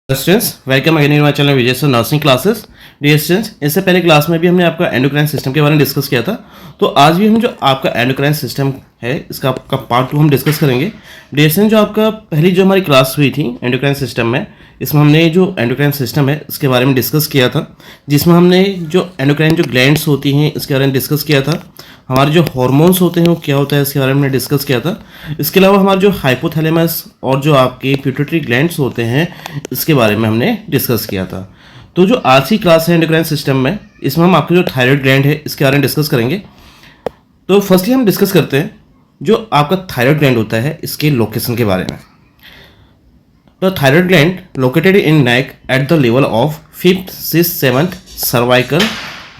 Students welcome again in my channel Vijay sir nursing classes. Dear students, इससे पहले class में भी हमने आपका एंडोक्राइन सिस्टम के बारे में डिस्कस किया था। तो आज भी हम जो आपका एंडोक्राइन सिस्टम है इसका आपका पार्ट 2 हम डिस्कस करेंगे। डियर स्टूडेंट्स, जो आपका पहली जो हमारी क्लास हुई थी एंडोक्राइन सिस्टम में, इसमें हमने जो एंडोक्राइन सिस्टम है इसके बारे में डिस्कस किया था, जिसमें हमने जो एंडोक्राइन जो ग्लैंड्स होती हैं इसके बारे में डिस्कस किया था। हमारे जो हार्मोन्स होते हैं वो क्या होता है इसके बारे में हमने डिस्कस किया था। इसके अलावा हमारे जो हाइपोथैलेमस और जो आपके पिट्यूटरी ग्लैंड्स होते हैं इसके बारे में हमने डिस्कस किया था। तो जो आज की क्लास है एंडोक्राइन सिस्टम में, इसमें हम आपके जो थायराइड ग्लैंड है इसके बारे में डिस्कस करेंगे। तो फर्स्टली हम डिस्कस करते हैं जो आपका थायराइड ग्लैंड होता है इसके लोकेशन के बारे में। तो thyroid gland located in neck at the level of 5th, 6th, 7th cervical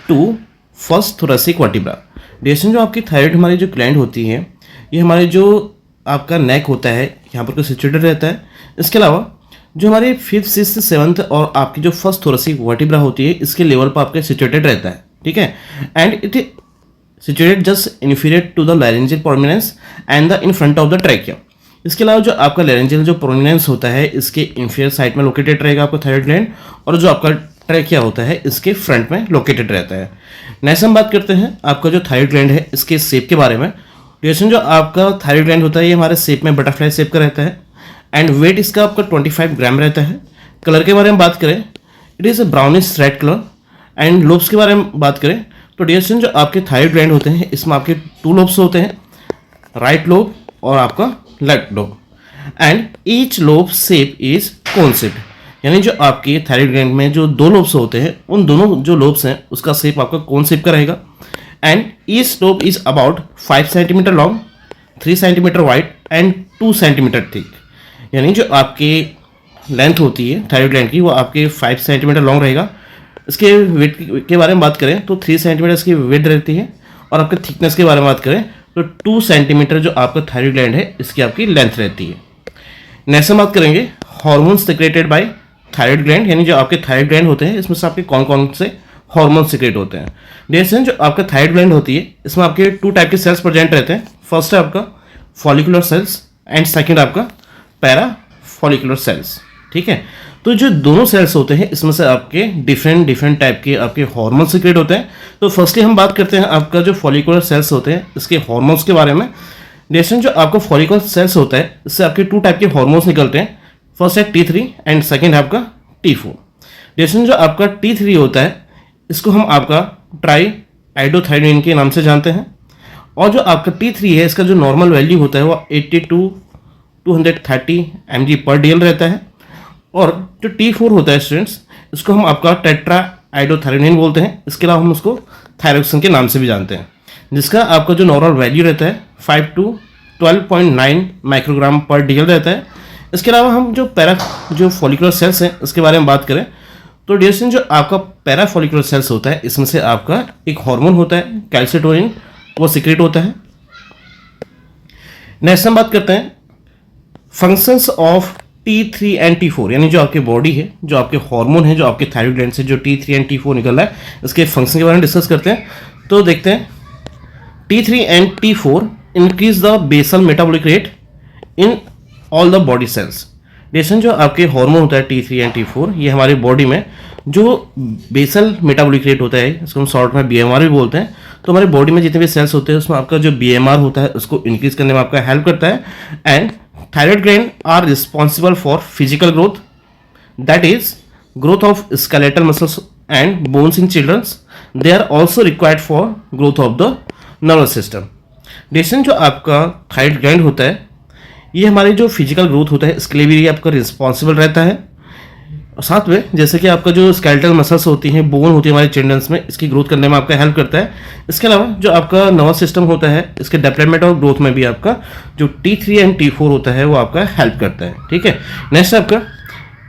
to first thoracic vertebra. Distance जो आपकी थायराइड हमारी जो ग्लैंड होती है ये हमारे जो आपका नेक होता है यहाँ पर सिचुएटेड रहता है। इसके अलावा जो हमारे 5th, 6th, 7th और आपकी जो फर्स्ट थोरेसिक वर्टिब्रा होती है इसके लेवल पर आपके सिचुएटेड रहता है, ठीक है। And it situated just inferior to the laryngeal prominence and the in front of the trachea. इसके अलावा जो आपका लैरेंजियल जो प्रोमिनेंस होता है इसके इंफीरियर साइड में लोकेटेड रहेगा आपका थायराइड ग्लैंड, और जो आपका ट्रैकिया होता है इसके फ्रंट में लोकेटेड रहता है। नेक्स्ट हम बात करते हैं आपका जो थायराइड ग्लैंड है इसके शेप के बारे में। डिस्टेंस जो आपका थायराइड ग्लैंड होता है ये हमारे शेप में बटरफ्लाई शेप का रहता है एंड वेट इसका आपका 25 ग्राम रहता है। कलर के बारे में बात करें, it is a brownish red colour. And lobes के बारे में बात करें तो डिस्टेंस जो आपके थायराइड ग्लैंड होते हैं इसमें आपके 2 लोब्स होते हैं, राइट लोब और आपका left lobe. And each lobe shape is cone shape, यानी जो आपके थायराइड ग्लैंड में जो 2 लोब्स होते हैं उन दोनों जो लोब्स हैं उसका शेप आपका कोन शेप का रहेगा। And each lobe is about 5 centimetre long, 3 centimetre wide and 2 centimetre thick. यानी जो आपकी लेंथ होती है थायराइड ग्लैंड की वो आपके 5 सेंटीमीटर लॉन्ग रहेगा। इसके वेट के बारे में बात करें तो 3 सेंटीमीटर इसकी वेट रहती है, और आपके थिकनेस के बारे में बात करें तो 2 सेंटीमीटर जो आपका थायराइड ग्लैंड है इसकी आपकी लेंथ रहती है। नेक्स्ट हम बात करेंगे hormones secreted by thyroid gland, यानी जो आपके थायराइड ग्लैंड होते हैं इसमें से आपके कौन कौन से हार्मोन सिक्रेट होते हैं। जैसे जो आपका थायराइड ग्लैंड होती है इसमें आपके 2 टाइप के सेल्स प्रेजेंट रहते हैं। फर्स्ट है आपका फॉलिकुलर सेल्स एंड सेकंड आपका पैरा फॉलिकुलर सेल्स, ठीक है। तो जो दोनों सेल्स होते हैं इसमें से आपके डिफरेंट टाइप के आपके हार्मोन सिक्रेट होते हैं। तो फर्स्टली हम बात करते हैं आपका जो फॉलिकुलर सेल्स होते हैं इसके हार्मोन्स के बारे में। जैसे जो आपका फॉलिकुलर सेल्स होता है इससे आपके 2 टाइप के हार्मोन्स निकलते हैं। फर्स्ट है T3 एंड सेकंड है आपका T4। जैसे जो आपका T3 होता है इसको हम आपका ट्राई आइडोथायरोन के नाम से जानते हैं, और जो आपका T3 है इसका जो नॉर्मल वैल्यू होता है वो 82-230 mg पर DL रहता है। और जो T4 होता है स्टूडेंट्स इसको हम आपका टेट्रा आइडोथायरोन बोलते हैं। इसके अलावा हम उसको थायरोक्सिन के नाम से भी जानते हैं, जिसका आपका जो नॉर्मल वैल्यू रहता है 5 to 12.9 माइक्रोग्राम पर DL रहता है। इसके अलावा हम जो पैरा जो फॉलिकुलर सेल्स हैं इसके बारे में बात करें तो डिस्टेंस जो आपका पैरा फॉलिकुलर सेल्स होता है इसमें से आपका एक हार्मोन होता है कैल्सिटोनिन, वो सीक्रेट होता है। नेक्स्ट हम बात करते हैं functions of T3 and T4, यानी जो आपकी बॉडी है जो आपके हार्मोन है जो आपके थायराइड ग्लैंड से जो T3 एंड T4 निकल रहा है इसके फंक्शन के बारे में डिस्कस करते हैं। तो देखते हैं T3 and T4 increase the basal metabolic rate in all the body cells. जैसे जो आपके हार्मोन होता है T3 एंड T4 ये हमारी बॉडी में जो बेसल मेटाबॉलिक रेट होता है इसको हम शॉर्ट में BMR भी बोलते हैं। तो हमारे बॉडी में जितने भी सेल्स होते हैं उसमें आपका जो BMR होता है उसको इंक्रीज करने में आपका हेल्प करता है। And thyroid gland are responsible for physical growth, that is growth of skeletal muscles and bones in childrens. They are also required for growth of the nervous system. Distance जो आपका thyroid gland होता है ये हमारे जो physical growth होता है इसके लिए भी आपका रिस्पॉन्सिबल रहता है। और साथ में जैसे कि आपका जो स्केलेटल मसल्स होती हैं, बोन होती है हमारे चिल्ड्रंस में, इसकी ग्रोथ करने में आपका हेल्प करता है। इसके अलावा जो आपका नर्वस सिस्टम होता है इसके डेवलपमेंट और ग्रोथ में भी आपका जो T3 एंड T4 होता है वो आपका हेल्प करता है, ठीक है। नेक्स्ट आपका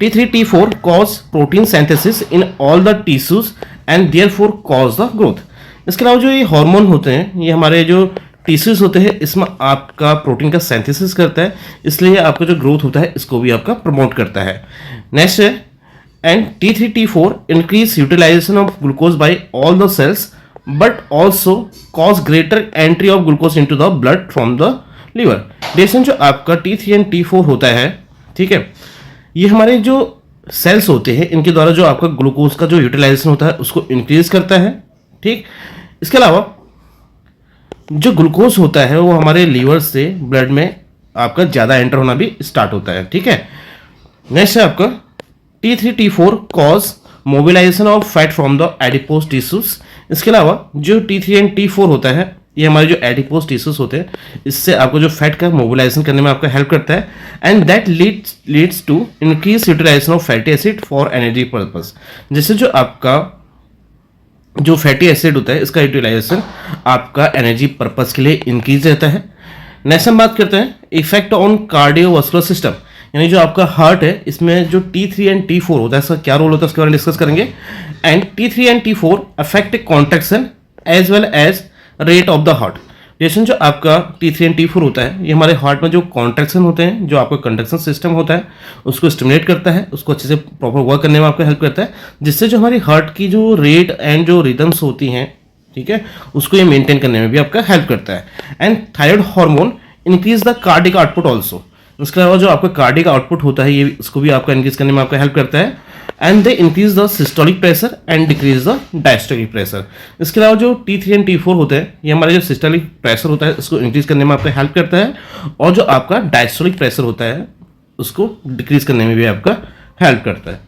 T3 T4 cause protein synthesis in all the tissues and therefore cause the growth. इसके अलावा जो ये हार्मोन होते हैं ये हमारे जो टिश्यूज होते हैं इसमें आपका प्रोटीन का सिंथेसिस करता है, इसलिए आपका जो ग्रोथ होता है इसको भी आपका प्रमोट करता है। नेक्स्ट है and T3 T4 increase utilization of glucose by all the cells but also cause greater entry of glucose into the blood from the liver. जैसे जो आपका T3 एंड T4 होता है, ठीक है, ये हमारे जो सेल्स होते हैं इनके द्वारा जो आपका ग्लूकोज का जो यूटिलाइजेशन होता है उसको इंक्रीज करता है। ठीक, इसके अलावा जो ग्लूकोज होता है वो हमारे लीवर से ब्लड में आपका ज़्यादा एंटर होना भी स्टार्ट होता है। ठीक है, नेक्स्ट है आपका T3 T4 cause mobilization of fat from the adipose tissues. इसके अलावा जो T3 एंड T4 होता है ये हमारे जो एडिपोज टिश्यूज होते हैं इससे आपको जो फैट का मोबिलाइजेशन करने में आपका हेल्प करता है and that leads to increase utilization of fatty acid for energy purpose. जिससे जो आपका जो फैटी एसिड होता है इसका यूटिलाइजेशन आपका एनर्जी पर्पस के लिए इंक्रीज रहता है। नेक्स्ट हम बात करते हैं इफेक्ट ऑन कार्डियोवास्कुलर सिस्टम, यानी जो आपका हार्ट है इसमें जो T3 एंड T4 होता है इसका क्या रोल होता है उसके बारे में डिस्कस करेंगे। And T3 and T4 affect contraction as well as rate of the heart. जैसे जो आपका T3 एंड T4 होता है ये हमारे हार्ट में जो कॉन्ट्रैक्शन होते हैं, जो आपका कंडक्शन सिस्टम होता है उसको स्टिमुलेट करता है, उसको अच्छे से प्रॉपर वर्क करने में आपको हेल्प करता है, जिससे जो हमारी हार्ट की जो रेट एंड जो रिदम्स होती हैं, ठीक है, उसको ये मेंटेन करने में भी आपका हेल्प करता है। And thyroid hormone increase the cardiac output also. उसके अलावा जो आपका कार्डिक आउटपुट होता है ये उसको भी आपका इंक्रीज करने में आपका हेल्प करता है। And they increase the systolic pressure and decrease the diastolic pressure. इसके अलावा जो T3 एंड T4 होते हैं ये हमारे जो सिस्टोलिक प्रेशर होता है इसको इंक्रीज करने में आपका हेल्प करता है, और जो आपका डायस्टोलिक प्रेशर होता है उसको डिक्रीज करने में भी आपका हेल्प करता है।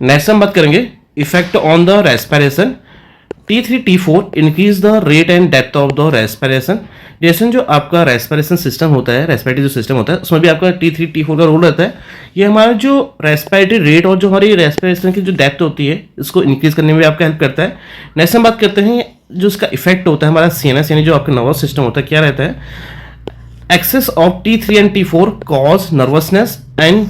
नेक्स्ट हम बात करेंगे effect on the respiration. T3 T4 increase the rate and depth of the respiration. जैसे जो आपका रेस्पिरेशन सिस्टम होता है, रेस्पिरेटरी जो सिस्टम होता है उसमें भी आपका T3 T4 का रोल रहता है। ये हमारा जो रेस्पिरेटरी रेट और जो हमारी रेस्पिरेशन की जो डेप्थ होती है इसको इंक्रीज करने में भी आपका हेल्प करता है। नेक्स्ट हम बात करते हैं जो इसका इफेक्ट होता है हमारा CNS यानी जो आपका नर्वस सिस्टम होता है क्या रहता है। Excess of T3 and T4 cause nervousness and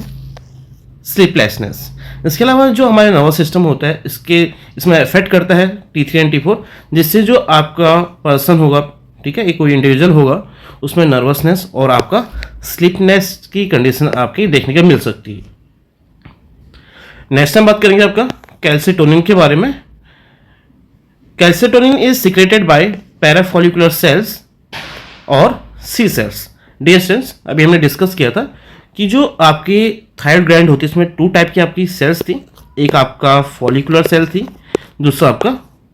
sleeplessness. इसके अलावा जो हमारा नर्वस सिस्टम होता है इसमें इफेक्ट करता है T3 एंड T4, जिससे जो आपका पर्सन होगा, ठीक है, एक कोई इंडिविजुअल होगा उसमें नर्वसनेस और आपका स्लीपनेस की कंडीशन आपकी देखने को मिल सकती है। नेक्स्ट हम बात करेंगे आपका कैल्सिटोनिन के बारे में। Calcitonin is secreted by parafollicular cells और सी सेल्स। डियर स्टूडेंट्स, अभी हमने डिस्कस किया था कि जो आपकी थायराइड ग्लैंड होती है इसमें 2 टाइप की आपकी सेल्स थी, एक आपका फॉलिकुलर सेल थी, दूसरा आपका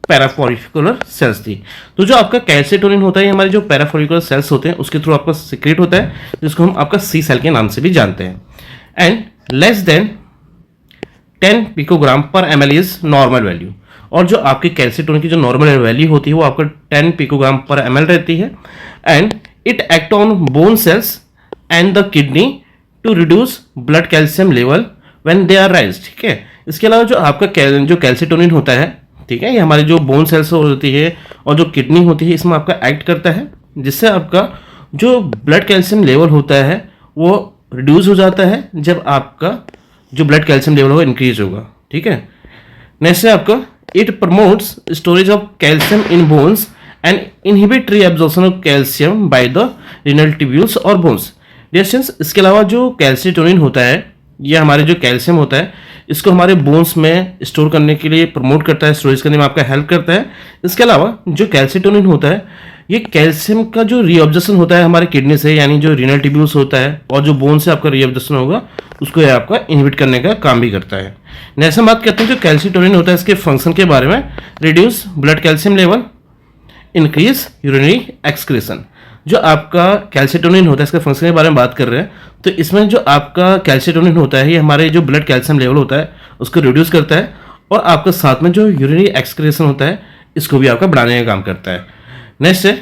पैराफोलिकुलर सेल्स थी। तो जो आपका कैल्सिटोनिन होता है हमारे जो पैराफोलिकुलर सेल्स होते हैं उसके थ्रू आपका सिक्रेट होता है, जिसको हम आपका सी सेल के नाम से भी जानते हैं। एंड लेस देन 10 पिकोग्राम पर ml इज नॉर्मल वैल्यू। और जो आपकी कैल्सिटोनिन की जो नॉर्मल वैल्यू होती है वो आपका 10 पिकोग्राम पर ml रहती है। And it act on bone cells and the kidney to reduce blood calcium level when they are rise. ठीक है, इसके अलावा जो आपका जो कैल्सिटोनिन होता है, ठीक है, ये हमारी जो बोन सेल्स होती है और जो किडनी होती है इसमें आपका एक्ट करता है, जिससे आपका जो ब्लड कैल्शियम लेवल होता है वो रिड्यूस हो जाता है जब आपका जो ब्लड कैल्शियम लेवल होगा इंक्रीज होगा। ठीक है, नेक्स्ट है आपका it promotes storage of calcium in bones and inhibit reabsorption of calcium by the renal tubules और बोन्स। डिस्टेंस, इसके अलावा जो कैल्सिटोनिन होता है ये हमारे जो कैल्शियम होता है इसको हमारे बोन्स में स्टोर करने के लिए प्रमोट करता है, स्टोरेज करने में आपका हेल्प करता है। इसके अलावा जो कैल्सिटोनिन होता है ये कैल्शियम का जो रीअब्जॉर्प्शन होता है हमारे किडनी से, यानी जो रीनल ट्यूब्यूल्स होता है और जो बोन से आपका रीअब्जॉर्प्शन होगा उसको ये आपका इनहिबिट करने का काम भी करता है। नेक्स्ट हम बात करते हैं जो कैल्सिटोनिन होता है इसके फंक्शन के बारे में। Reduce blood calcium level, increase urinary excretion. जो आपका कैल्सिटोनिन होता है इसके फंक्शन के बारे में बात कर रहे हैं, तो इसमें जो आपका कैल्सिटोनिन होता है ये हमारे जो ब्लड कैल्शियम लेवल होता है उसको रिड्यूस करता है, और आपका साथ में जो यूरिनरी एक्सक्रीशन होता है इसको भी आपका बढ़ाने का काम करता है। नेक्स्ट है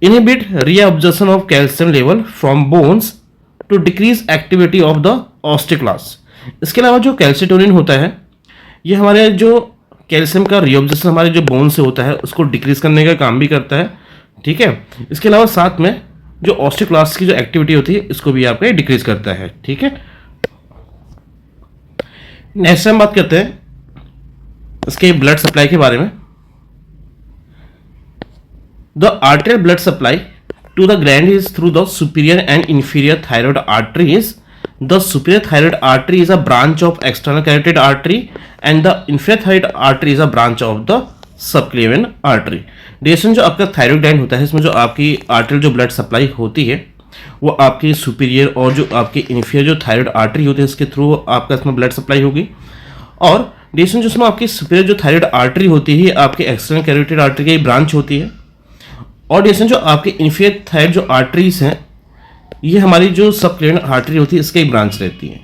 inhibit reabsorption of calcium level from bones to decrease activity of the osteoclast. इसके अलावा जो कैल्सिटोनिन होता है ये हमारे जो कैल्शियम का रीअब्जॉर्प्शन हमारे जो बोन से होता है उसको डिक्रीज करने का काम भी करता है। ठीक है, इसके अलावा साथ में जो ऑस्टियोक्लास्ट की जो एक्टिविटी होती है इसको भी आपका डिक्रीज करता है। ठीक है, नेक्स्ट हम बात करते हैं इसके ब्लड सप्लाई के बारे में। The arterial blood supply to the gland is through the superior and inferior thyroid arteries. The superior thyroid artery is a branch of external carotid artery and the inferior thyroid artery is a branch of the subclavian artery. Distance जो आपका thyroid gland होता है इसमें जो आपकी arterial जो blood supply होती है वो आपके सुपीरियर और जो आपके इन्फीरियर जो थायराइड आर्टरी होती है इसके थ्रू आपका इसमें ब्लड सप्लाई होगी। और डिस्टेंस जिसमें आपकी सुपीरियर जो थायराइड आर्टरी होती है आपके एक्सटर्नल कैरोटिड आर्टरी की ब्रांच होती है। और डिस्टेंस जो आपके इन्फीरियर थायराइड जो आर्टरीज हैं ये हमारी जो सबक्लेवियन आर्टरी होती है इसकी ब्रांच रहती है।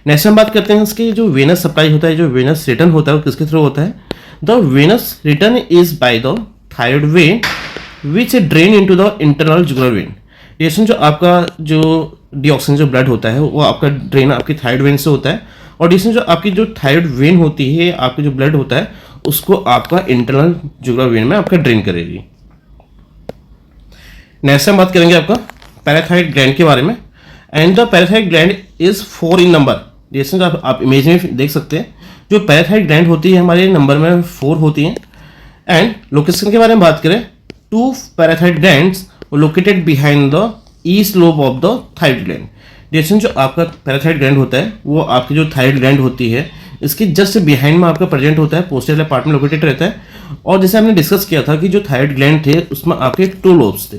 नेक्स्ट हम बात करते हैं इसके जो वेनस सप्लाई होता है, जो वेनस रिटर्न होता है वो किसके थ्रू होता है? The Venus return is by the thyroid when which drain into the internal jugular vein. Distance जो आपका जो डीऑक्सीजन जो ब्लड होता है वो आपका ड्रेन आपकी थायराइड वेन से होता है। और डिस्टेंस जो आपकी जो थायराइड वेन होती है आपका जो ब्लड होता है उसको आपका इंटरनल जुगुलर वेन में आपका ड्रेन करेगी। नेक्स्ट हम बात करेंगे आपका पैराथायराइड ग्लैंड के बारे में। And the parathyroid gland is 4 in number. जैसे आप इमेज में देख सकते हैं जो पैराथायराइड ग्लैंड होती है हमारे नंबर में 4 होती हैं। एंड लोकेशन के बारे में बात करें 2 parathyroid glands located behind the east lobe of the thyroid gland. जैसे जो आपका पैराथायराइड ग्लैंड होता है वो आपकी जो थायराइड ग्लैंड होती है इसके जस्ट बिहाइंड में आपका प्रेजेंट होता है, पोस्टीरियर पार्ट में लोकेटेड रहता है। और जैसे हमने डिस्कस किया था कि जो थायराइड ग्लैंड थे उसमें आपके 2 लोब्स थे,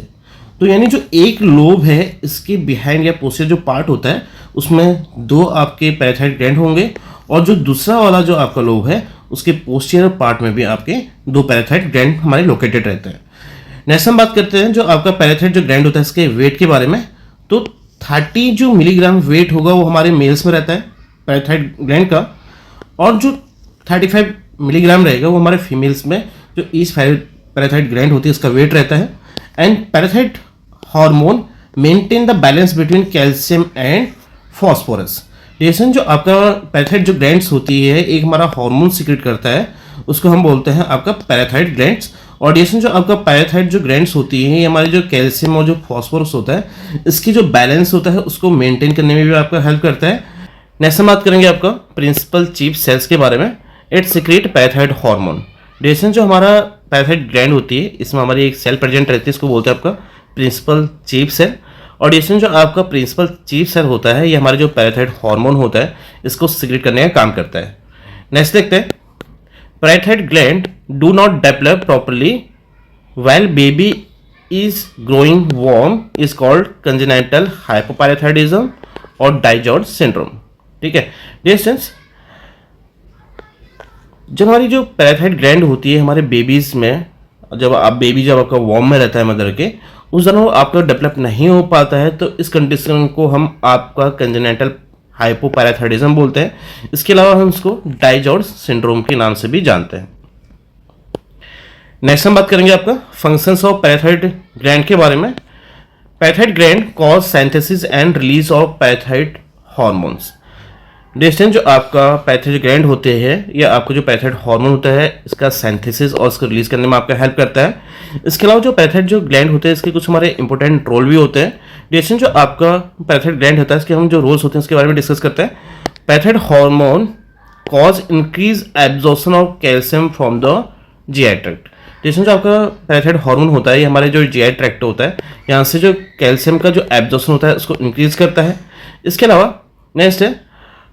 तो यानी जो एक लोब है इसके बिहाइंड या पोस्टीरियर जो पार्ट होता है उसमें 2 आपके पैराथायराइड ग्लैंड होंगे और जो दूसरा वाला जो आपका लोब है उसके पोस्टीरियर पार्ट में भी आपके 2 पैराथायराइड ग्लैंड हमारे लोकेटेड रहते हैं। नेक्स्ट हम बात करते हैं जो आपका पैराथायराइड जो ग्लैंड होता है इसके वेट के बारे में। तो 30 जो मिलीग्राम वेट होगा वो हमारे मेल्स में रहता है पैराथायराइड ग्लैंड का, और जो 35 मिलीग्राम रहेगा वो हमारे फीमेल्स में जो ईस्ट पैराथायराइड ग्लैंड होती है इसका वेट रहता है। And parathyroid hormone maintain the balance between calcium and phosphorus. डिएसन जो आपका पैराथायराइड जो ग्लैंड्स होती है एक हमारा हार्मोन सीक्रेट करता है उसको हम बोलते हैं आपका पैराथायराइड ग्लैंड्स। और डिएसन जो आपका पैराथायराइड जो ग्लैंड्स होती है ये हमारे जो कैल्शियम और जो फॉस्फोरस होता है इसकी जो बैलेंस होता है उसको मेंटेन करने में भी आपका हेल्प करता है। नेक्स्ट हम बात करेंगे आपका प्रिंसिपल चीफ सेल्स के बारे में। It secrete parathyroid hormone. डिएसन जो हमारा पैराथायराइड ग्लैंड होती है इसमें हमारी एक सेल प्रेजेंट रहती है, इसको बोलते हैं आपका प्रिंसिपल चीफ सेल। और डिएसन जो आपका प्रिंसिपल चीफ सेल होता है ये हमारे जो पैराथायराइड हार्मोन होता है इसको सीक्रेट करने का काम करता है। नेक्स्ट देखते हैं parathyroid gland do not develop properly while baby is growing warm is called congenital hypoparathyroidism और डाइजॉर्ज सिंड्रोम। ठीक है डिस्टेंस जब हमारी जो पैराथायराइड ग्लैंड होती है हमारे बेबीज में जब आपका वार्म में रहता है मदर के उस दौरान वो आपका डेवलप नहीं हो पाता है, तो इस कंडीशन को हम आपका कंजेनिटल हाइपोपैराथायरिडिज्म बोलते हैं। इसके अलावा हम इसको डाइजॉर्ज सिंड्रोम के नाम से भी जानते हैं। नेक्स्ट हम बात करेंगे आपका फंक्शंस ऑफ पैराथायराइड ग्लैंड के बारे में। Parathyroid gland cause synthesis and release of parathyroid hormones. Distance जो आपका पैराथायराइड ग्लैंड होते हैं या आपका जो पैराथायराइड हार्मोन होता है इसका सिंथेसिस और इसको रिलीज करने में आपका हेल्प करता है। इसके अलावा जो पैराथायराइड जो ग्लैंड होते हैं इसके कुछ हमारे इंपॉर्टेंट रोल भी होते हैं। डिस्टेंस जो आपका पैराथायराइड ग्लैंड होता है इसके हम जो रोल्स होते हैं उसके बारे में डिस्कस करते हैं। Parathyroid hormone cause increase absorption of calcium from the GI tract. Distance जो आपका पैराथायराइड हार्मोन होता है ये हमारे जो जीआई ट्रैक्ट होता है यहाँ से जो कैल्शियम का जो एब्जॉर्प्शन होता है उसको इंक्रीज करता है। इसके अलावा नेक्स्ट है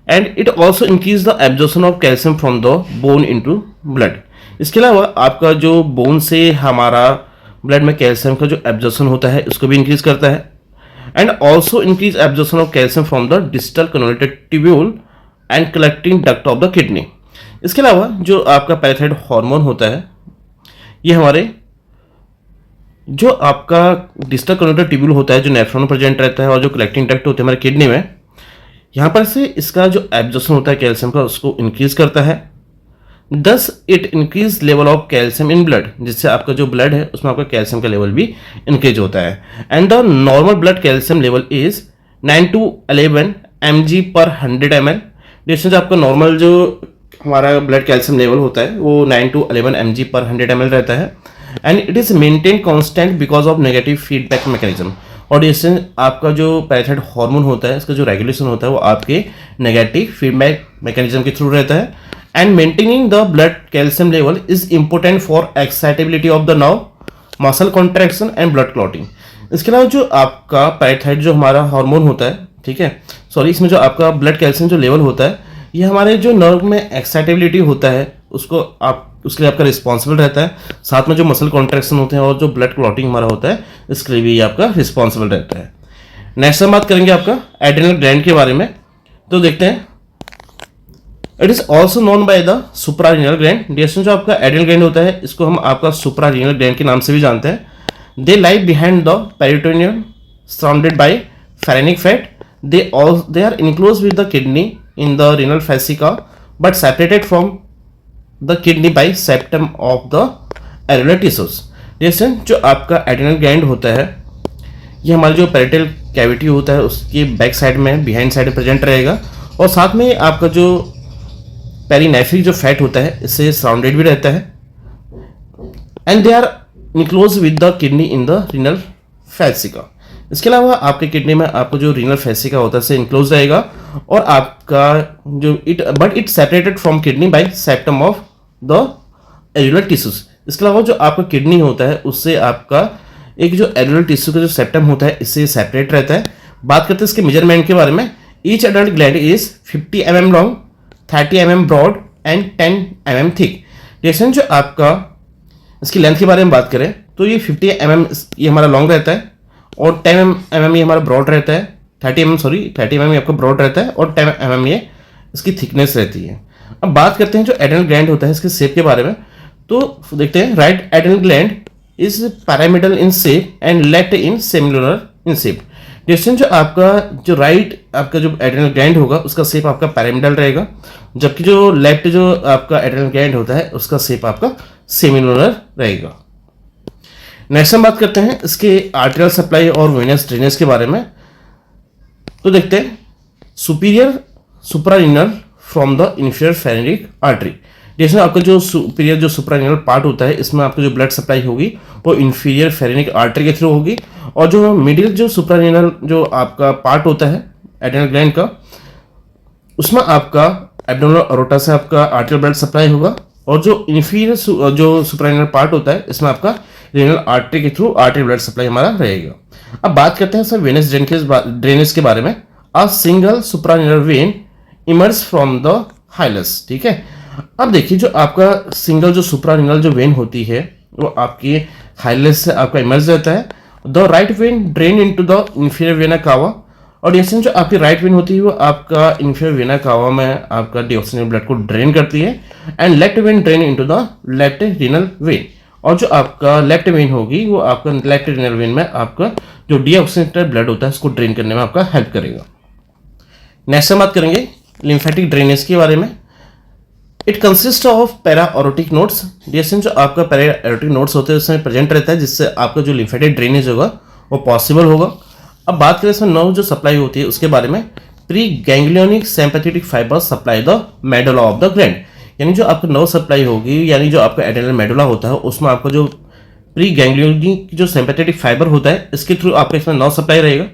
and it also increase the absorption of calcium from the bone into blood. इसके अलावा आपका जो बोन से हमारा ब्लड में कैल्शियम का जो एब्जॉर्प्शन होता है उसको भी इंक्रीज करता है। And also increase absorption of calcium from the distal convoluted tubule and collecting duct of the kidney. इसके अलावा जो आपका पैराथायराइड हार्मोन होता है ये हमारे जो आपका डिस्टल कन्वोल्यूटेड ट्यूब्यूल होता है जो नेफ्रॉन में प्रेजेंट रहता है और जो कलेक्टिंग डक्ट होते हैं हमारे किडनी में, यहाँ पर से इसका जो एब्जॉर्प्शन होता है कैल्शियम का उसको इंक्रीज करता है। Thus it increase level of calcium in blood, जिससे आपका जो ब्लड है उसमें आपका कैल्शियम का लेवल भी इंक्रीज होता है। And the normal blood calcium level is 9 to 11 mg पर 100 ml। डिस्टेंस आपका नॉर्मल जो हमारा ब्लड कैल्शियम लेवल होता है वो 9 to 11 mg पर 100 ml रहता है। And it is maintain constant because of negative feedback mechanism. और इससे आपका जो पैराथायराइड हार्मोन होता है इसका जो रेगुलेशन होता है वो आपके नेगेटिव फीडबैक मैकेनिज्म के थ्रू रहता है। And maintaining the blood calcium level is important for excitability of the nerve, muscle contraction and blood clotting. इसके अलावा जो आपका पैराथायराइड जो हमारा हार्मोन होता है, ठीक है, सॉरी, इसमें जो आपका ब्लड कैल्शियम जो लेवल होता है ये हमारे जो नर्व में एक्साइटेबिलिटी होता है उसको आप उसके लिए आपका रिस्पॉन्सिबल रहता है। साथ में जो मसल कॉन्ट्रैक्शन होते हैं और जो ब्लड क्लॉटिंग हमारा होता है इसके लिए भी आपका रिस्पॉन्सिबल रहता है। नेक्स्ट हम बात करेंगे आपका एड्रेनल ग्लैंड के बारे में। तो देखते हैं, it is also known by the suprarenal gland. जो आपका एड्रेनल ग्लैंड होता है इसको हम आपका सुप्रारीनल ग्लैंड के नाम से भी जानते हैं। They lie behind the peritoneum surrounded by pharynx fat. They are enclosed with the kidney in the renal fascia but separated from the kidney by septum of the areolar tissues. जैसे जो आपका adrenal gland होता है ये हमारा जो parietal cavity होता है उसके बैक साइड में बिहाइंड साइड में प्रेजेंट रहेगा और साथ में आपका जो पेरिनेफ्रिक जो फैट होता है इससे सराउंडेड भी रहता है। And they are enclose with the kidney in the renal fascia. इसके अलावा आपके किडनी में आपको जो रीनल फैसिका होता है इससे इनक्लोज रहेगा और आपका जो it separated from kidney by septum of the areolar tissues. इसके अलावा जो आपका किडनी होता है उससे आपका एक जो एरियोलर टिश्यू का जो सेप्टम होता है इससे सेपरेट रहता है। बात करते हैं इसके मेजरमेंट के बारे में। Each adult gland is 50 mm long, 30 mm broad and 10 mm thick. जैसे जो आपका इसकी लेंथ के बारे में बात करें तो ये 50 mm ये हमारा लॉन्ग रहता है और 10 mm ये हमारा ब्रॉड रहता है। 30 mm ये आपका ब्रॉड रहता है और 10 mm ये इसकी थिकनेस रहती है। अब बात करते हैं जो एड्रेनल ग्लैंड होता है इसके शेप के बारे में। तो देखते हैं, right adrenal gland is pyramidal in shape and left in semilunar in shape। जैसे जो आपका जो राइट आपका जो एड्रेनल ग्लैंड होगा उसका शेप आपका पैरामिडल रहेगा, जबकि जो लेफ्ट जो आपका एड्रेनल ग्लैंड होता है उसका शेप आपका सेमिलुनर रहेगा। नेक्स्ट हम बात करते हैं इसके आर्टेरियल सप्लाई और वेनस ड्रेनेज के बारे में। तो देखते हैं, superior suprarenal from the inferior phrenic artery. जैसे आपका जो सुपीरियर जो सुप्रारीनल पार्ट होता है इसमें आपको जो ब्लड सप्लाई होगी वो इंफीरियर फेरेनिक आर्टरी के थ्रू होगी और जो मिडिल जो सुप्रारीनल जो आपका पार्ट होता है एड्रेनल ग्लैंड का उसमें आपका एब्डोमिनल अरोटा से आपका आर्टेरियल ब्लड सप्लाई होगा और जो इंफीरियर जो सुप्रारीनल पार्ट होता है इसमें आपका रीनल आर्टरी के थ्रू आर्टेरियल ब्लड सप्लाई हमारा रहेगा। अब बात करते हैं सर वेनस ड्रेनेज के बारे में। A single suprarenal vein emerge from the hilus. ठीक है, अब देखिए जो आपका सिंगल जो सुप्रारीनल जो वेन होती है वो आपकी हाइलस से आपका इमर्ज रहता है। The right when drain into the inferior vena cava और जैसे जो आपकी राइट वेन होती है वो आपका इंफीरियर वेना कावा में आपका डीऑक्सीजनेटेड ब्लड को ड्रेन करती है and left when drain into the left renal vein. और जो आपका लेफ्ट वेन होगी वो आपका लेफ्ट रीनल वेन में आपका जो डीऑक्सीजनेटेड ब्लड होता है उसको ड्रेन करने में आपका हेल्प करेगा। नेक्स्ट हम बात करेंगे लिम्फेटिक ड्रेनेज के बारे में। It consist of paraaortic nodes. जैसे जो आपका पैराओरोटिक नोड्स होते हैं उसमें प्रेजेंट रहता है जिससे आपका जो लिम्फेटिक ड्रेनेज होगा वो पॉसिबल होगा। अब बात करें इसमें नर्व जो सप्लाई होती है उसके बारे में। Pre ganglionic sympathetic fibres supply the medulla of the gland. यानी जो आपका नर्व सप्लाई होगी यानी जो आपका एड्रेनल मेडुला होता है उसमें आपका जो प्री गैंग्लियोनिक जो सिंपैथेटिक फाइबर होता है इसके थ्रू आपका इसमें नर्व सप्लाई रहेगा।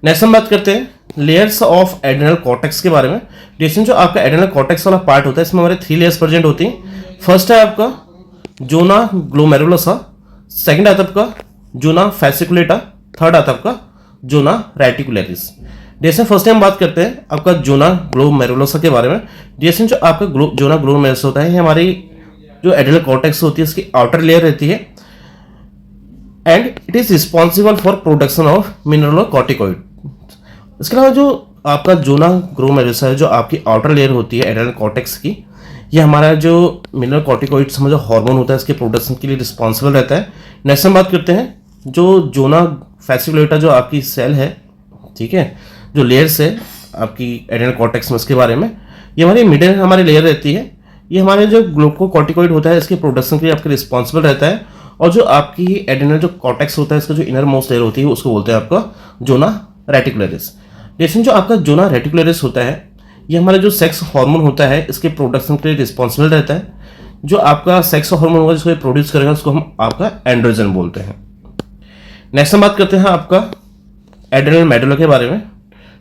नेक्स्ट हम बात करते हैं लेयर्स ऑफ एड्रेनल कॉर्टेक्स के बारे में। जैसे जो आपका एड्रेनल कॉर्टेक्स वाला पार्ट होता है इसमें हमारे 3 लेयर्स प्रेजेंट होती हैं। फर्स्ट है आपका जोना ग्लोमेरुलोसा, सेकंड आता है आपका जोना फैसिकुलेटा, थर्ड आता है आपका जोना रेटिकुलरिस। जैसे फर्स्ट हम बात करते हैं आपका जोना ग्लोमेरुलोसा के बारे में। जैसे जो आपका जोना ग्लोमेरुलोसा होता है ये हमारी जो एड्रेनल कॉर्टेक्स होती है इसकी आउटर लेयर रहती है and it is responsible for production of mineralocorticoid. इसके अलावा जो आपका जोना ग्लोमेरुलोसा है जो आपकी आउटर लेयर होती है एड्रेनल कॉर्टेक्स की, ये हमारा जो मिनरल कॉर्टिकॉइड्स में जो हार्मोन होता है इसके प्रोडक्शन के लिए रिस्पॉन्सिबल रहता है। नेक्स्ट हम बात करते हैं जो जोना फैसिकुलेटा जो आपकी सेल है, ठीक है, जो लेयर्स है आपकी एड्रेनल कॉर्टेक्स में उसके बारे में। ये हमारी मिडिल हमारी लेयर रहती है, ये हमारे जो ग्लूकोकॉर्टिकॉइड होता है इसके प्रोडक्शन के लिए आपके रिस्पॉन्सिबल रहता है। और जो आपकी एड्रेनल जो कॉर्टेक्स होता है इसका जो इनर मोस्ट लेयर होती है उसको बोलते हैं आपका जोना रेटिकुलरिस। जैसे जो आपका जोना रेटिकुलरिस होता है ये हमारा जो सेक्स हार्मोन होता है इसके प्रोडक्शन के लिए रिस्पॉन्सिबल रहता है। जो आपका सेक्स हार्मोन होगा जिसको प्रोड्यूस करेगा उसको हम आपका एंड्रोजन बोलते हैं। नेक्स्ट हम बात करते हैं आपका एड्रेनल मेडुला के बारे में।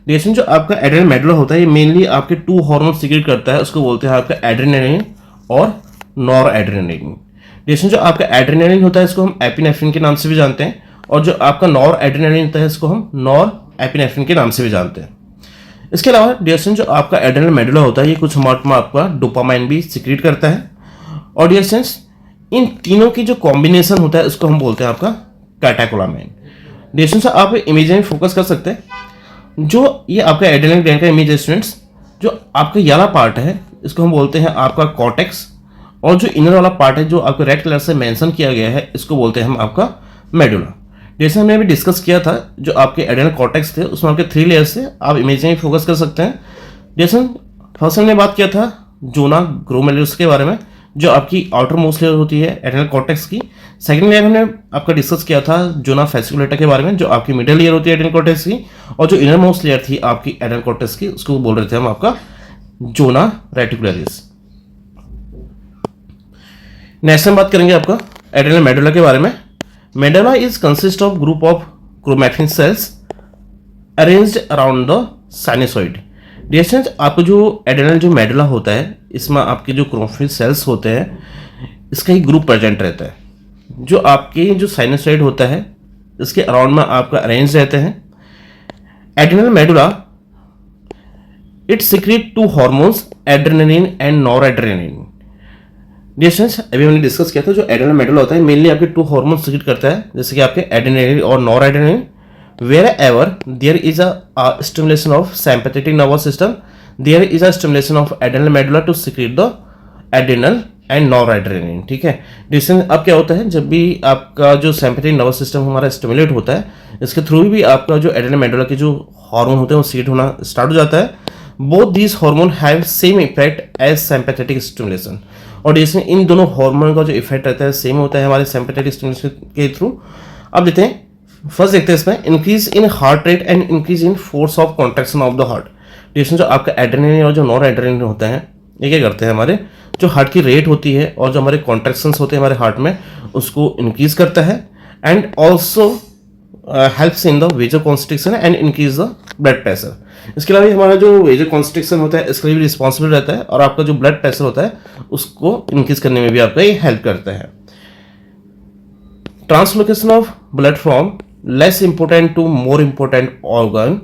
जैसे जो आपका एड्रेनल मेडुला होता है ये मेनली आपके 2 हार्मोन सीक्रेट करता है, उसको बोलते हैं आपका एड्रेनालिन और नॉर एड्रेनालिन। जैसे जो आपका एड्रेनालिन होता है इसको हम एपिनेफ्रिन के नाम से भी जानते हैं और जो आपका नॉर एड्रेनालिन होता है इसको हम नॉर एपिनेफ्रिन के नाम से भी जानते हैं। इसके अलावा डियरसेंस जो आपका एड्रेनल मेडुला होता है ये कुछ अमाउंट में आपका डोपामाइन भी सीक्रेट करता है और डियरसेंस इन तीनों की जो कॉम्बिनेशन होता है उसको हम बोलते हैं आपका कैटेकोलामाइन। डिस्टेंस से आप इमेज में फोकस कर सकते हैं। जो ये आपका एड्रेनल ग्लैंड का इमेज है स्टूडेंट्स, जो आपका ये वाला पार्ट है इसको हम बोलते हैं आपका कॉर्टेक्स, और जो इनर वाला पार्ट है जो आपको रेड कलर से मेंशन किया गया है इसको बोलते हैं हम आपका मेडुला। जैसे हमने अभी डिस्कस किया था जो आपके एड्रेनल कॉर्टेक्स थे उसमें आपके 3 लेयर्स से आप इमेज में फोकस कर सकते हैं। जैसे फर्स्ट हमने बात किया था जोना ग्लोमेरुलस के बारे में, जो आपकी आउटर मोस्ट लेयर होती है एड्रेनल कॉर्टेक्स की। सेकंड लेयर हमने आपका डिस्कस किया था जोना फैसिकुलेटा के बारे में, जो आपकी मिडिल लेयर होती है एड्रेनल कॉर्टेक्स की, और जो इनर मोस्ट लेयर थी आपकी एड्रेनल कॉर्टेक्स की उसको बोल रहे थे हम आपका जोना रेटिकुलरिस। नेक्स्ट हम बात करेंगे आपका एड्रेनल मेडुला के बारे में। Medulla is consist of group of chromatin cells arranged around the sinusoid. Distance आपको जो एड्रेनल जो मेडुला होता है इसमें आपके जो क्रोमैटिन सेल्स होते हैं इसका ही ग्रुप प्रेजेंट रहता है, जो आपके जो साइनसॉइड होता है इसके अराउंड में आपका अरेंज रहते हैं। Adrenal medulla it secrete 2 hormones adrenaline and noradrenaline. डिस्टेंस अभी हमने डिस्कस किया था जो एड्रेनल मेडुला होता है मेनली आपके 2 हार्मोन सिक्रीट करता है, जैसे कि आपके एड्रेनलिन और नॉरएड्रेनलिन। Wherever there is a stimulation of sympathetic nervous system, there is a stimulation of adrenal medulla to secrete the adrenal and noradrenaline। ठीक है, डिस्टेंस अब क्या होता है जब भी आपका जो sympathetic nervous system हमारा स्टिमुलेट होता है इसके थ्रू भी आपका जो एड्रेनल मेडुला के जो हार्मोन होते हैं वो सीक्रेट होना स्टार्ट हो जाता है। Both these hormone have same effect as sympathetic stimulation, और इसमें इन दोनों हार्मोन का जो इफेक्ट रहता है सेम होता है हमारे सिंपैथेटिक स्टिमुलेशन के थ्रू। अब देखते हैं, फर्स्ट देखते हैं इसमें increase in heart rate and increase in force of contraction of the heart. Distance जो आपका एड्रेनलिन और जो नॉन एड्रेनलिन होता है ये क्या करते हैं हमारे जो हार्ट की रेट होती है और जो हमारे कॉन्ट्रैक्शंस होते हैं हमारे हार्ट में उसको इंक्रीज करता है, and also helps in the vaso constriction and increase the blood pressure. इसके अलावा हमारा जो वेजो कॉन्स्ट्रिक्शन होता है इसके लिए भी रिस्पॉन्सिबल रहता है, और आपका जो ब्लड प्रेशर होता है उसको इंक्रीज करने में भी आपका ये हेल्प करता है। Translocation of blood from less important to more important organ.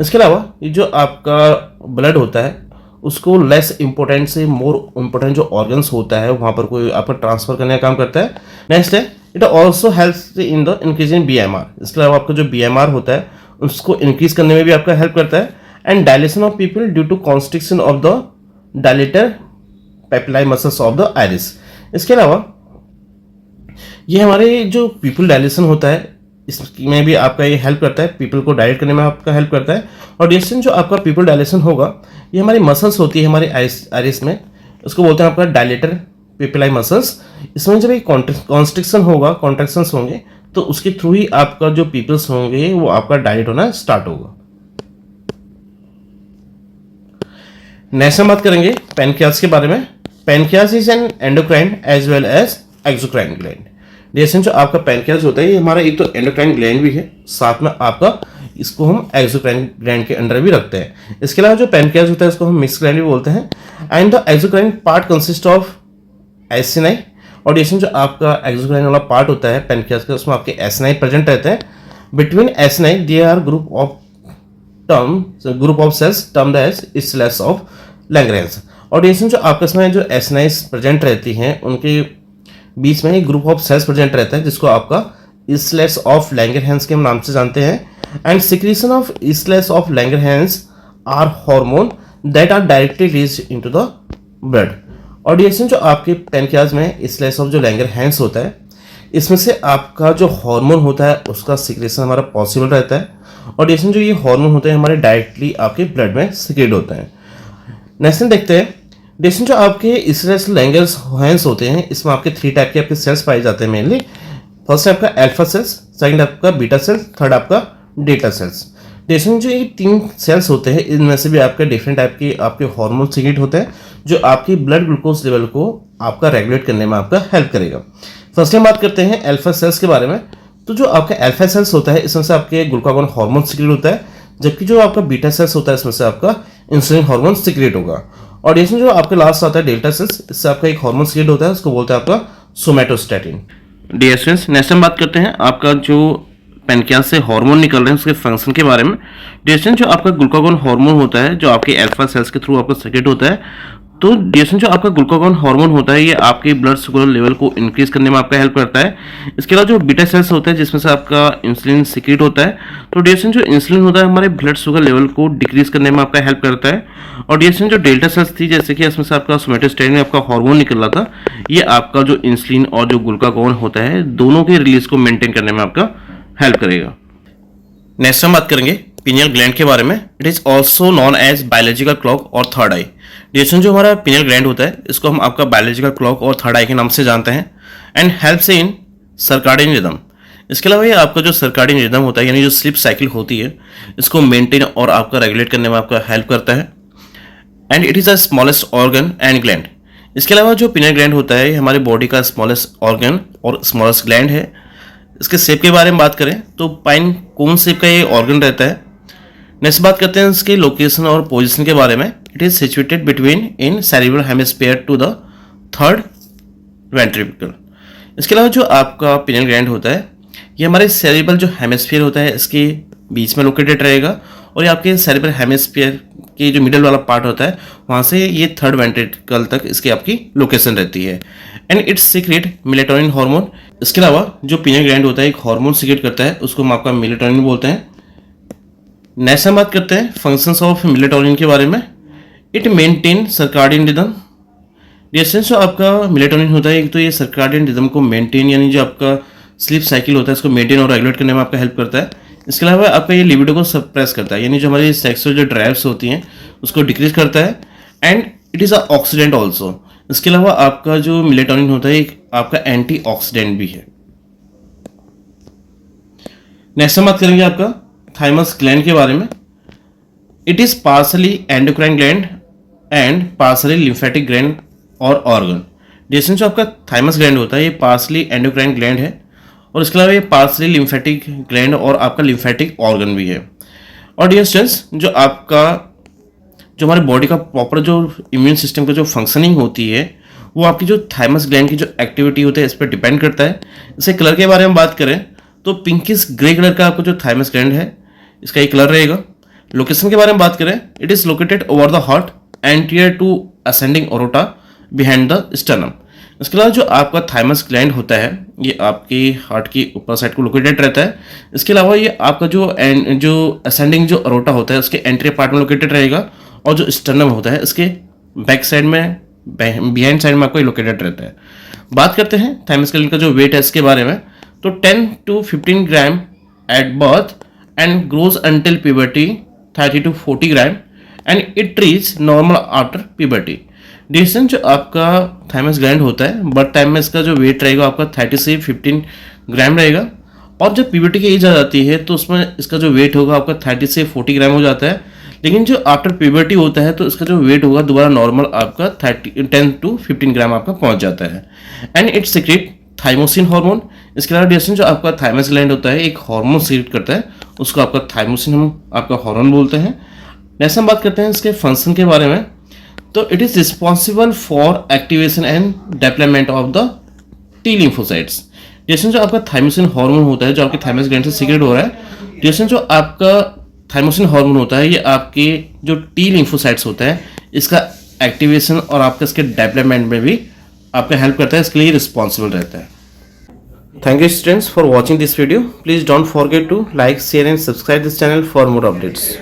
इसके अलावा ये जो आपका ब्लड होता है उसको लेस इंपॉर्टेंट से मोर इंपॉर्टेंट जो ऑर्गन्स होता है वहाँ पर कोई आपका ट्रांसफर करने का काम करता है। नेक्स्ट है it also helps in the increase in BMR। इसके अलावा आपका जो BMR होता है उसको इंक्रीज करने में भी आपका हेल्प करता है, and dilation of pupil due to constriction of the dilator pupillae muscles of the iris. इसके अलावा ये हमारे जो पीपल डायलेशन होता है इसमें भी आपका ये हेल्प करता है, पीपल को डायलेट करने में आपका हेल्प करता है। और डिस्टेंस जो आपका पीपल डायलेशन होगा ये हमारी मसल्स होती है हमारे आइरिस में, उसको बोलते हैं आपका डायलेटर पेपिलाई मसल्स। इसमें जब एक कॉन्स्ट्रिक्शन होगा, कॉन्ट्रैक्शंस होंगे तो उसके थ्रू ही आपका जो पीपल्स होंगे वो आपका डायलेट होना स्टार्ट होगा। नेक्स्ट हम बात करेंगे पैनक्रियाज के बारे में। Pancreas is an endocrine as well as exocrine gland. जैसे जो आपका पैनक्रियाज होता है ये हमारा एक तो एंडोक्राइन ग्लैंड भी है, साथ में आपका इसको हम एक्सोक्राइन ग्लैंड के अंडर भी रखते हैं। इसके अलावा जो पैनक्रियाज होता है इसको हम मिक्स ग्लैंड भी बोलते हैं, and the exocrine part consist of acini. और जैसे जो आपका एक्सोक्राइन वाला पार्ट होता है पैनक्रियाज का उसमें आपके एसिनाई प्रेजेंट रहते हैं। Between acini there are group of cells termed as islets of Langerhans. और जैसे जो आपके इसमें जो एसिनाइज प्रेजेंट रहती हैं उनके बीच में एक ग्रुप ऑफ सेल्स प्रेजेंट रहता है जिसको आपका इसलेट्स ऑफ लैंगरहैंस के नाम से जानते हैं। And secretion of islets of Langerhans are hormone that are directly released into the blood. और डिएक्शन जो आपके पैनक्रियाज में इसलेट्स ऑफ जो लैंगरहैंस होता है इसमें से आपका जो हार्मोन होता है उसका सिक्रेशन हमारा पॉसिबल रहता है, और डिएक्शन जो ये हार्मोन होते हैं हमारे डायरेक्टली आपके ब्लड में सिक्रेट होते हैं। नेक्स्ट देखते हैं डिस्टेंस जो आपके इसलेट्स लैंगरहैंस होते हैं इसमें आपके 3 टाइप के आपके सेल्स पाए जाते हैं मेनली। फर्स्ट है आपका अल्फा सेल्स, सेकंड आपका बीटा सेल्स, थर्ड आपका डेल्टा सेल्स। डिस्टेंस जो ये 3 सेल्स होते हैं इनमें से भी आपके डिफरेंट टाइप के आपके हार्मोन सिक्रेट होते हैं जो आपकी ब्लड ग्लूकोज लेवल को आपका रेगुलेट करने में आपका हेल्प करेगा। फर्स्ट हम बात करते हैं अल्फा सेल्स के बारे में। तो जो आपका अल्फा सेल्स होता है इसमें से आपके ग्लूकागोन हार्मोन सिक्रेट होता है, जबकि जो आपका बीटा सेल्स होता है इसमें से आपका इंसुलिन हार्मोन सिक्रेट होगा। और इसमें जो आपके लास्ट आता है डेल्टा सेल्स, इससे आपका एक हार्मोन सिक्रेट होता है उसको बोलते हैं आपका सोमैटोस्टैटिन। डियर स्टूडेंट्स, नेक्स्ट हम बात करते हैं आपका जो पैनक्रियाज से हार्मोन निकल रहे हैं उसके फंक्शन के बारे में। डियर स्टूडेंट्स, जो आपका ग्लूकागोन हार्मोन होता है जो आपके अल्फा सेल्स के थ्रू आपका सिक्रेट होता है तो डिएसएन जो आपका ग्लूकागॉन हार्मोन होता है ये आपके ब्लड शुगर लेवल को इंक्रीज करने में आपका हेल्प करता है। इसके अलावा जो बीटा सेल्स होते हैं जिसमें से आपका इंसुलिन सीक्रेट होता है, तो डिएसएन जो इंसुलिन होता है हमारे ब्लड शुगर लेवल को डिक्रीज करने में आपका हेल्प करता है। और डिएसएन जो डेल्टा सेल्स थी जैसे कि इसमें से आपका सोमेटोस्टेटिन में आपका हार्मोन निकल रहा था, ये आपका जो इंसुलिन और जो ग्लूकागॉन होता है दोनों के रिलीज को मेंटेन करने में आपका हेल्प करेगा। नेक्स्ट हम बात करेंगे पिनियल ग्लैंड के बारे में। It is also known as biological clock और थर्ड आई। डिएसएन जो हमारा पिनियल ग्लैंड होता है इसको हम आपका बायोलॉजिकल क्लॉक और थर्ड आई के नाम से जानते हैं and helps in circadian rhythm. इसके अलावा ये आपका जो सर्काडियन रिदम होता है यानी जो स्लीप साइकिल होती है इसको मेंटेन और आपका रेगुलेट करने में आपका हेल्प करता है and it is a smallest organ and gland. इसके अलावा जो पिनियल ग्लैंड होता है हमारे बॉडी का स्मॉलेस्ट ऑर्गन और स्मॉलेस्ट ग्लैंड है। इसके शेप के बारे में बात करें तो पाइन कोन शेप का ये ऑर्गन रहता है। नेक्स्ट बात करते हैं इसके लोकेशन और पोजीशन के बारे में। It is situated between in cerebral hemisphere to the third ventricle. इसके अलावा जो आपका पिनियल ग्लैंड होता है ये हमारे सेरिब्रल जो हेमिस्फीयर होता है इसके बीच में लोकेटेड रहेगा और ये आपके सेरिब्रल हेमिस्फीयर के जो मिडल वाला पार्ट होता है वहाँ से ये थर्ड वेंट्रिकल तक इसकी आपकी लोकेशन रहती है and it's secret melatonin hormone. इसके अलावा जो पिनियल ग्लैंड होता है एक हार्मोन सीक्रेट करता है उसको हम आपका मेलेटोनिन बोलते हैं। नेक्स्ट हम बात करते हैं फंक्शंस ऑफ मेलेटोनिन के बारे में। It maintain circadian rhythm. डिएसएन जो आपका मेलेटोनिन होता है एक तो ये सर्काडियन रिदम को मेंटेन यानी जो आपका स्लीप साइकिल होता है इसको मेंटेन और रेगुलेट करने में आपका हेल्प करता है। इसके अलावा आपका ये लिबिडो को सप्रेस करता है यानी जो हमारी सेक्सुअल जो ड्राइव्स होती हैं उसको डिक्रीज करता है and it is a oxidant also. इसके अलावा आपका जो मेलेटोनिन होता है एक आपका एंटी ऑक्सीडेंट भी है। नेक्स्ट हम बात करेंगे आपका थाइमस ग्लैंड के बारे में। It is partly endocrine gland and partly lymphatic gland और ऑर्गन। डिएसएन जो आपका थाइमस ग्लैंड होता है ये पार्सली एंडोक्राइन ग्लैंड है और इसके अलावा ये पार्सली लिम्फेटिक ग्लैंड और आपका लिम्फेटिक ऑर्गन भी है। और डिएसएन जो आपका जो हमारे बॉडी का प्रॉपर जो इम्यून सिस्टम का जो फंक्शनिंग होती है वो आपकी जो थाइमस ग्लैंड की जो एक्टिविटी होती है इस पर डिपेंड करता है। इसके कलर के बारे में बात करें तो पिंकिश ग्रे कलर का आपका जो थाइमस ग्लैंड है इसका ये कलर रहेगा। लोकेशन के बारे में बात करें it is located over the heart anterior to ascending aorta behind the sternum. इसके अलावा जो आपका थाइमस ग्लैंड होता है ये आपके हार्ट की ऊपर साइड को लोकेटेड रहता है। इसके अलावा ये आपका जो असेंडिंग जो ओरोटा होता है उसके एंटीरियर पार्ट में लोकेटेड रहेगा और जो स्टर्नम होता है इसके बैक साइड में बिहाइंड साइड में आपको लोकेटेड रहता है। बात करते हैं थाइमस ग्लैंड का जो वेट है इसके बारे में तो 10 to 15 gram at birth and grows until puberty 30 to 40 gram and it reach normal after puberty. डिएसएन जो आपका थाइमस ग्लैंड होता है बर्थ टाइम में इसका जो वेट रहेगा आपका 30 से 15 ग्राम रहेगा और जब प्यूबर्टी की एज आ जाती है तो उसमें इसका जो वेट होगा आपका 30 से 40 ग्राम हो जाता है। लेकिन जो आफ्टर प्यूबर्टी होता है तो इसका जो वेट होगा दोबारा नॉर्मल आपका 10 to 15 ग्राम आपका पहुंच जाता है and it's secret thymosin hormone. इसके अलावा डिएसएन जो आपका थाइमस ग्लैंड होता है एक हार्मोन सीक्रेट करता है उसको आपका थाइमोसिन हम आपका हार्मोन बोलते हैं। नेक्स्ट हम बात करते हैं इसके फंक्शन के बारे में तो it is responsible for activation and development of the T lymphocytes. डिएसएन जो आपका थाइमोसिन हार्मोन होता है जो आपके थाइमस ग्लैंड से सीक्रेट हो रहा है। डिएसएन जो आपका थाइमोसिन हार्मोन होता है ये आपके जो टी लिम्फोसाइट्स होता है इसका एक्टिवेशन और आपका इसके डेवलपमेंट में भी आपका हेल्प करता है, इसके लिए रिस्पॉन्सिबल रहता है। Thank you students for watching this video. Please don't forget to like share and subscribe this channel for more updates.